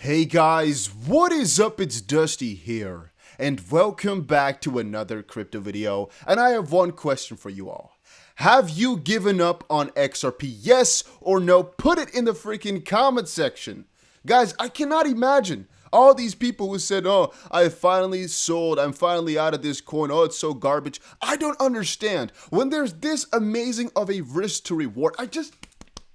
Hey guys, what is up? It's Dusty here, and welcome back to another crypto video. And I have one question for you all. Have you given up on XRP? Yes or no? Put it in the freaking comment section. Guys, I cannot imagine all these people who said, oh, I finally sold, I'm finally out of this coin, oh, it's so garbage. I don't understand. When there's this amazing of a risk to reward, I just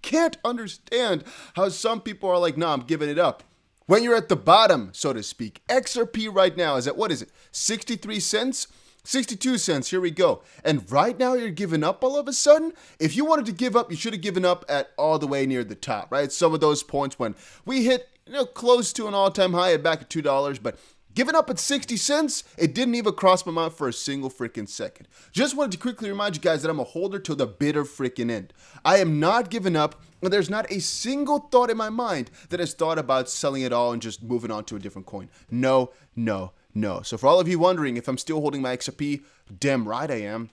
can't understand how some people are like, nah, I'm giving it up. When you're at the bottom, so to speak, XRP right now is at, what is it, 63 cents? 62 cents, here we go. And right now you're giving up all of a sudden? If you wanted to give up, you should have given up at all the way near the top, right? Some of those points when we hit, close to an all-time high at back at $2, but giving up at 60 cents, it didn't even cross my mind for a single freaking second. Just wanted to quickly remind you guys that I'm a holder till the bitter freaking end. I am not giving up, and there's not a single thought in my mind that has thought about selling it all and just moving on to a different coin. No, no, no. So for all of you wondering if I'm still holding my XRP, damn right I am.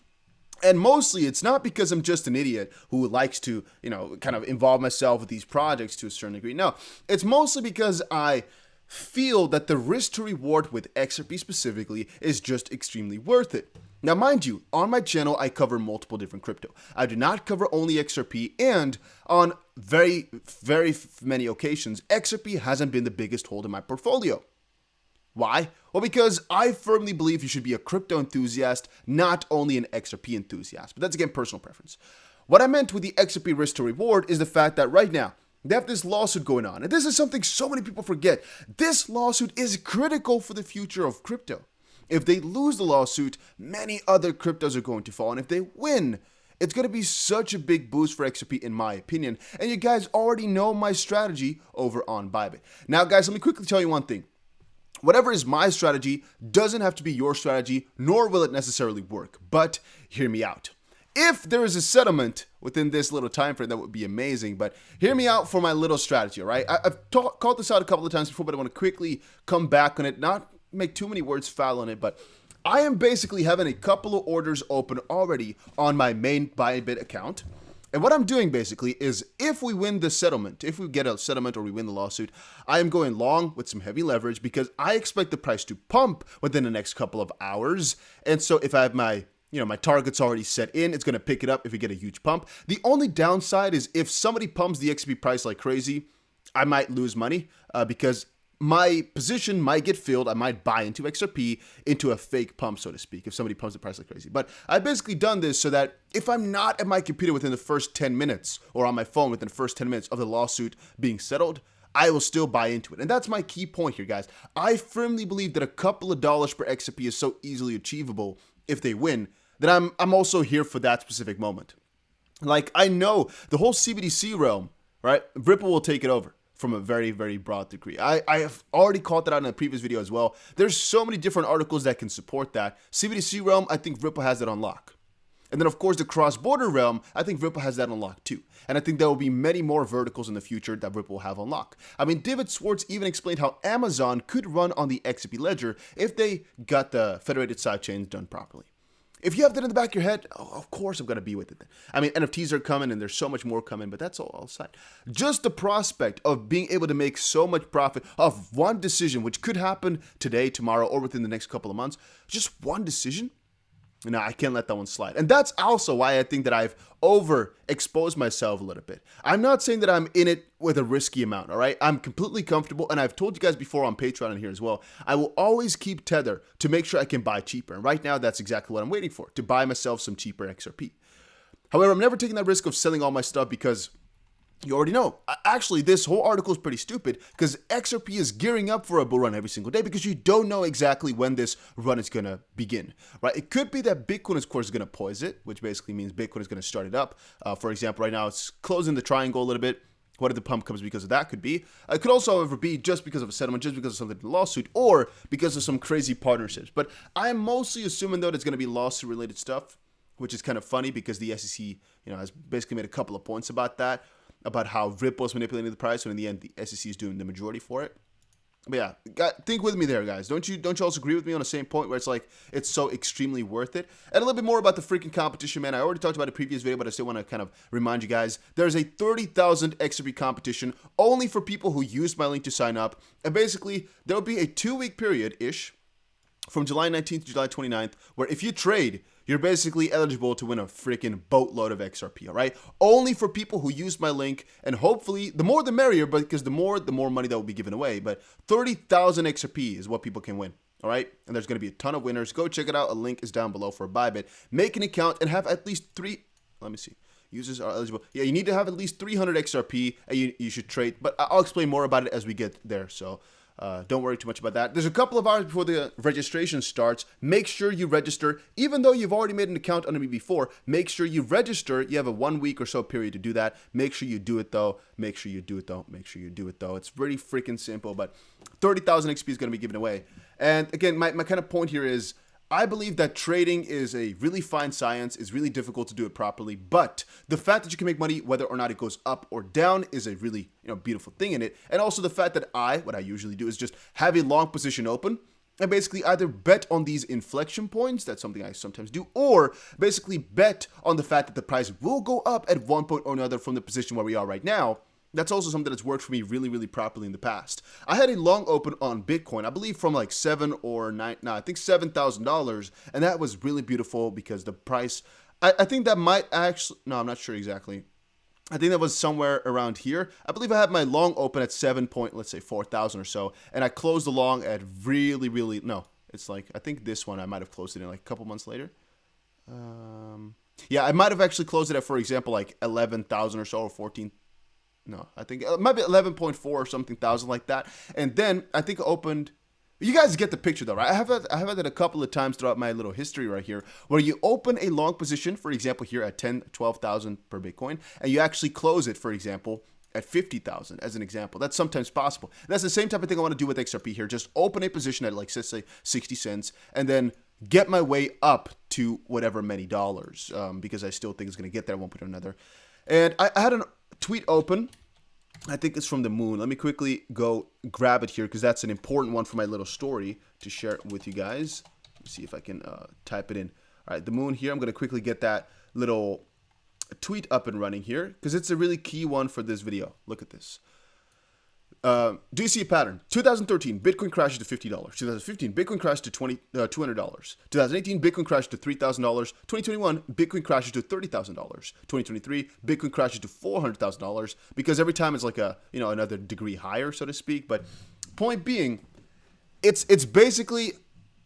And mostly it's not because I'm just an idiot who likes to, kind of involve myself with these projects to a certain degree. No, it's mostly because I feel that the risk to reward with XRP specifically is just extremely worth it. Now, mind you, on my channel, I cover multiple different crypto. I do not cover only XRP, and on very, very many occasions, XRP hasn't been the biggest hold in my portfolio. Why? Well, because I firmly believe you should be a crypto enthusiast, not only an XRP enthusiast. But that's, again, personal preference. What I meant with the XRP risk to reward is the fact that right now, they have this lawsuit going on. And this is something so many people forget. This lawsuit is critical for the future of crypto. If they lose the lawsuit, many other cryptos are going to fall. And if they win, it's going to be such a big boost for XRP in my opinion. And you guys already know my strategy over on Bybit. Now, guys, let me quickly tell you one thing. Whatever is my strategy doesn't have to be your strategy, nor will it necessarily work. But hear me out. If there is a settlement within this little time frame, that would be amazing. But hear me out for my little strategy, all right? I've called this out a couple of times before, but I want to quickly come back on it, not make too many words foul on it, but I am basically having a couple of orders open already on my main Bybit account. And what I'm doing basically is if we win the settlement, if we get a settlement or we win the lawsuit, I am going long with some heavy leverage because I expect the price to pump within the next couple of hours. And so if I have my my target's already set in, it's going to pick it up if we get a huge pump. The only downside is if somebody pumps the XP price like crazy, I might lose money because my position might get filled. I might buy into XRP into a fake pump, so to speak, if somebody pumps the price like crazy. But I've basically done this so that if I'm not at my computer within the first 10 minutes or on my phone within the first 10 minutes of the lawsuit being settled, I will still buy into it. And that's my key point here, guys. I firmly believe that a couple of dollars per XRP is so easily achievable if they win, that I'm also here for that specific moment. Like, I know the whole CBDC realm, right? Ripple will take it over from a very, very broad degree. I have already called that out in a previous video as well. There's so many different articles that can support that. CBDC realm, I think Ripple has that on lock. And then, of course, the cross-border realm, I think Ripple has that on lock too. And I think there will be many more verticals in the future that Ripple will have on lock. I mean, David Schwartz even explained how Amazon could run on the XRP ledger if they got the federated sidechains done properly. If you have that in the back of your head, oh, of course I'm going to be with it. I mean, NFTs are coming and there's so much more coming, but that's all aside. Just the prospect of being able to make so much profit off one decision, which could happen today, tomorrow, or within the next couple of months, just one decision. No, I can't let that one slide. And that's also why I think that I've overexposed myself a little bit. I'm not saying that I'm in it with a risky amount, all right? I'm completely comfortable, and I've told you guys before on Patreon and here as well, I will always keep Tether to make sure I can buy cheaper. And right now, that's exactly what I'm waiting for, to buy myself some cheaper XRP. However, I'm never taking that risk of selling all my stuff because you already know. Actually, this whole article is pretty stupid because XRP is gearing up for a bull run every single day because you don't know exactly when this run is going to begin, right? It could be that Bitcoin, of course, is going to poise it, which basically means Bitcoin is going to start it up. For example, right now, it's closing the triangle a little bit. What if the pump comes because of that? Could be. It could also, however, be just because of a settlement, just because of something in the lawsuit, or because of some crazy partnerships. But I'm mostly assuming, though, that it's going to be lawsuit-related stuff, which is kind of funny because the SEC, has basically made a couple of points about that, about how Ripple is manipulating the price, when in the end, the SEC is doing the majority for it. But yeah, think with me there, guys. Don't you also agree with me on the same point where it's like it's so extremely worth it? And a little bit more about the freaking competition, man. I already talked about it in a previous video, but I still want to kind of remind you guys. There's a 30,000 XRP competition only for people who used my link to sign up. And basically, there'll be a 2-week period-ish from July 19th to July 29th, where if you trade, you're basically eligible to win a freaking boatload of XRP, all right? Only for people who use my link, and hopefully, the more the merrier, but because the more money that will be given away. But 30,000 XRP is what people can win, all right? And there's going to be a ton of winners. Go check it out. A link is down below for a Bybit. Make an account and have at least 3, let me see. Users are eligible. Yeah, you need to have at least 300 XRP, and you should trade. But I'll explain more about it as we get there, so don't worry too much about that. There's a couple of hours before the registration starts. Make sure you register. Even though you've already made an account under me before, make sure you register. You have a 1 week or so period to do that. Make sure you do it, though. Make sure you do it, though. Make sure you do it, though. It's pretty freaking simple, but 30,000 XP is going to be given away. And again, my kind of point here is, I believe that trading is a really fine science. It's really difficult to do it properly, but the fact that you can make money whether or not it goes up or down is a really beautiful thing in it. And also the fact that what I usually do is just have a long position open and basically either bet on these inflection points, that's something I sometimes do, or basically bet on the fact that the price will go up at one point or another from the position where we are right now. That's also something that's worked for me really, really properly in the past. I had a long open on Bitcoin, I believe from like $7,000, and that was really beautiful because the price, I think that might actually, no, I'm not sure exactly. I think that was somewhere around here. I believe I had my long open at 7 point, let's say 4,000 or so, and I closed the long at really, really, no, it's like, I think this one I might have closed it in like a couple months later. Yeah, I might have actually closed it at, for example, like 11,000 or so, or 14. No, I think it might be 11.4 or something thousand like that. And then I think I opened, you guys get the picture though, right? I have had it a couple of times throughout my little history right here, where you open a long position, for example, here at 10, 12,000 per Bitcoin, and you actually close it, for example, at 50,000 as an example. That's sometimes possible. And that's the same type of thing I want to do with XRP here. Just open a position at like, let's say 60 cents, and then get my way up to whatever many dollars, because I still think it's going to get there at one point or another. And I had a tweet open. I think it's from the moon. Let me quickly go grab it here because that's an important one for my little story to share with you guys. Let's see if I can type it in. All right, the moon here. I'm going to quickly get that little tweet up and running here because it's a really key one for this video. Look at this. Do you see a pattern? 2013, Bitcoin crashes to $50. 2015, Bitcoin crashed to $200. 2018, Bitcoin crashed to $3,000. 2021, Bitcoin crashes to $30,000. 2023, Bitcoin crashes to $400,000 because every time it's like a, another degree higher, so to speak. But point being, it's basically,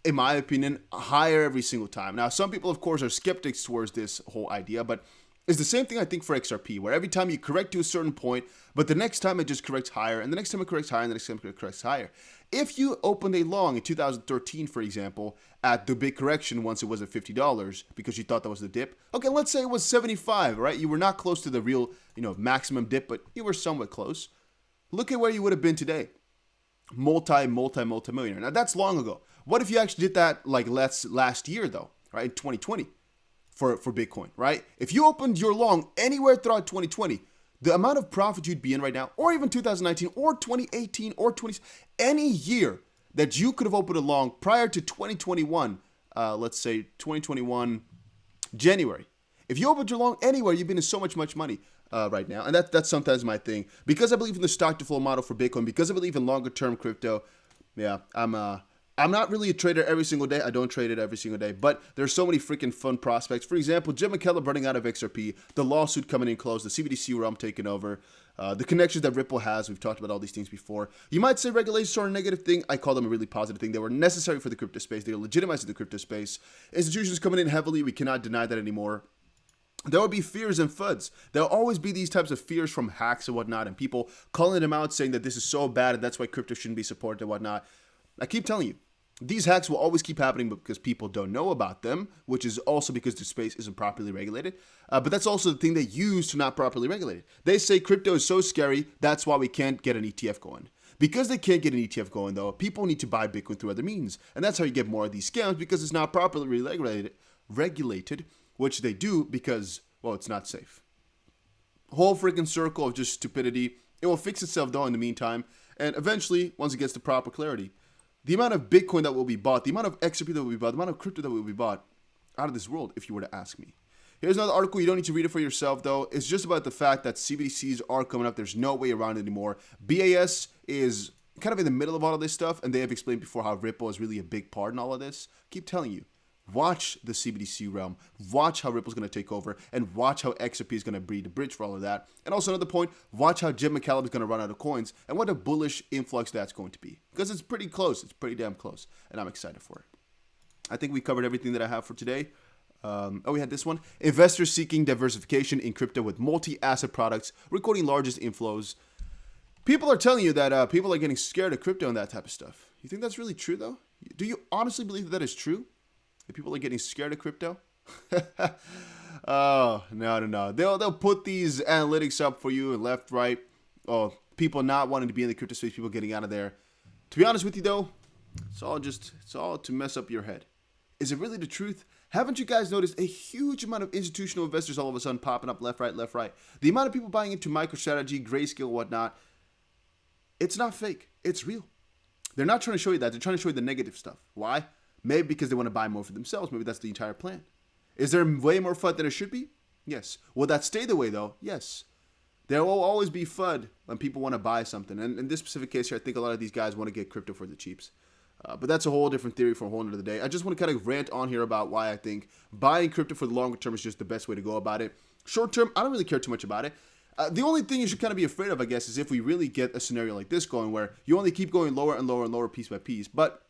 in my opinion, higher every single time. Now, some people, of course, are skeptics towards this whole idea, but it's the same thing I think for XRP, where every time you correct to a certain point, but the next time it just corrects higher, and the next time it corrects higher, and the next time it corrects higher. If you opened a long in 2013, for example, at the big correction once it was at $50 because you thought that was the dip, okay, let's say it was 75, right? You were not close to the real, maximum dip, but you were somewhat close. Look at where you would have been today. Multi-millionaire. Now, that's long ago. What if you actually did that like last year, though, right, in 2020? For Bitcoin, right? If you opened your long anywhere throughout 2020, the amount of profit you'd be in right now, or even 2019, or 2018, or any year that you could have opened a long prior to 2021, let's say 2021 January. If you opened your long anywhere, you've been in so much money right now, and that's sometimes my thing. Because I believe in the stock to flow model for Bitcoin, because I believe in longer term crypto. Yeah, I'm not really a trader every single day. I don't trade it every single day, but there's so many freaking fun prospects. For example, Jim McKellar running out of XRP, the lawsuit coming in close, the CBDC realm taking over, the connections that Ripple has. We've talked about all these things before. You might say regulations are a negative thing. I call them a really positive thing. They were necessary for the crypto space. They are legitimizing the crypto space. Institutions coming in heavily. We cannot deny that anymore. There will be fears and FUDs. There will always be these types of fears from hacks and whatnot, and people calling them out saying that this is so bad and that's why crypto shouldn't be supported and whatnot. I keep telling you, these hacks will always keep happening because people don't know about them, which is also because the space isn't properly regulated. But that's also the thing they use to not properly regulate it. They say crypto is so scary, that's why we can't get an ETF going. Because they can't get an ETF going, though, people need to buy Bitcoin through other means. And that's how you get more of these scams, because it's not properly regulated, which they do because, well, it's not safe. Whole freaking circle of just stupidity. It will fix itself, though, in the meantime. And eventually, once it gets to proper clarity, the amount of Bitcoin that will be bought, the amount of XRP that will be bought, the amount of crypto that will be bought out of this world, if you were to ask me. Here's another article. You don't need to read it for yourself, though. It's just about the fact that CBDCs are coming up. There's no way around it anymore. BAS is kind of in the middle of all of this stuff, and they have explained before how Ripple is really a big part in all of this. Keep telling you. Watch the CBDC realm. Watch how Ripple's going to take over, and watch how XRP is going to be the bridge for all of that. And also another point, watch how Jim McCallum is going to run out of coins, and what a bullish influx that's going to be. Because it's pretty close. It's pretty damn close, and I'm excited for it. I think we covered everything that I have for today. We had this one. Investors seeking diversification in crypto with multi-asset products, recording largest inflows. People are telling you that people are getting scared of crypto and that type of stuff. You think that's really true, though? Do you honestly believe that is true? That people are getting scared of crypto? Oh, no. They'll put these analytics up for you left, right. Oh, people not wanting to be in the crypto space, people getting out of there. To be honest with you, though, it's all to mess up your head. Is it really the truth? Haven't you guys noticed a huge amount of institutional investors all of a sudden popping up left, right? The amount of people buying into MicroStrategy, Grayscale, whatnot, it's not fake. It's real. They're not trying to show you that. They're trying to show you the negative stuff. Why? Maybe because they want to buy more for themselves. Maybe that's the entire plan. Is there way more FUD than it should be? Yes. Will that stay the way, though? Yes. There will always be FUD when people want to buy something. And in this specific case here, I think a lot of these guys want to get crypto for the cheaps. But that's a whole different theory for a whole another day. I just want to kind of rant on here about why I think buying crypto for the longer term is just the best way to go about it. Short term, I don't really care too much about it. The only thing you should kind of be afraid of, I guess, is if we really get a scenario like this going where you only keep going lower and lower and lower piece by piece. But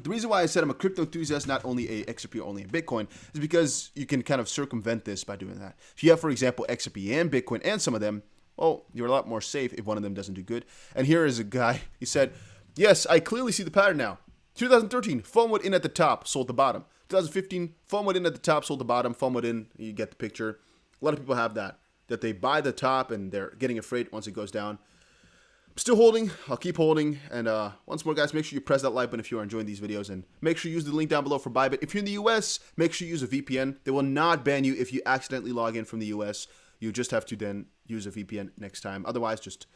the reason why I said I'm a crypto enthusiast, not only a XRP, only a Bitcoin, is because you can kind of circumvent this by doing that. If you have, for example, XRP and Bitcoin and some of them, well, you're a lot more safe if one of them doesn't do good. And here is a guy, he said, yes, I clearly see the pattern now. 2013, FOM went in at the top, sold the bottom. 2015, FOM went in at the top, sold the bottom. FOM went in, you get the picture. A lot of people have that they buy the top and they're getting afraid once it goes down. I'm still holding. I'll keep holding. And once more, guys, make sure you press that like button if you are enjoying these videos. And make sure you use the link down below for Bybit. If you're in the US, make sure you use a VPN. They will not ban you if you accidentally log in from the US. You just have to then use a VPN next time. Otherwise, just,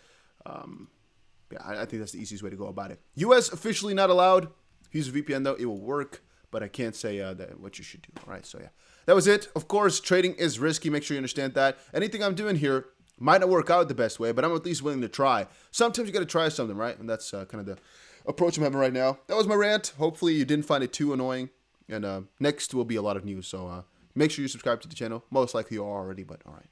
yeah, I think that's the easiest way to go about it. US officially not allowed. Use a VPN, though. It will work. But I can't say that what you should do. All right, so yeah. That was it. Of course, trading is risky. Make sure you understand that. Anything I'm doing here might not work out the best way, but I'm at least willing to try. Sometimes you got to try something, right? And that's kind of the approach I'm having right now. That was my rant. Hopefully you didn't find it too annoying. And next will be a lot of news. So make sure you subscribe to the channel. Most likely you are already, but all right.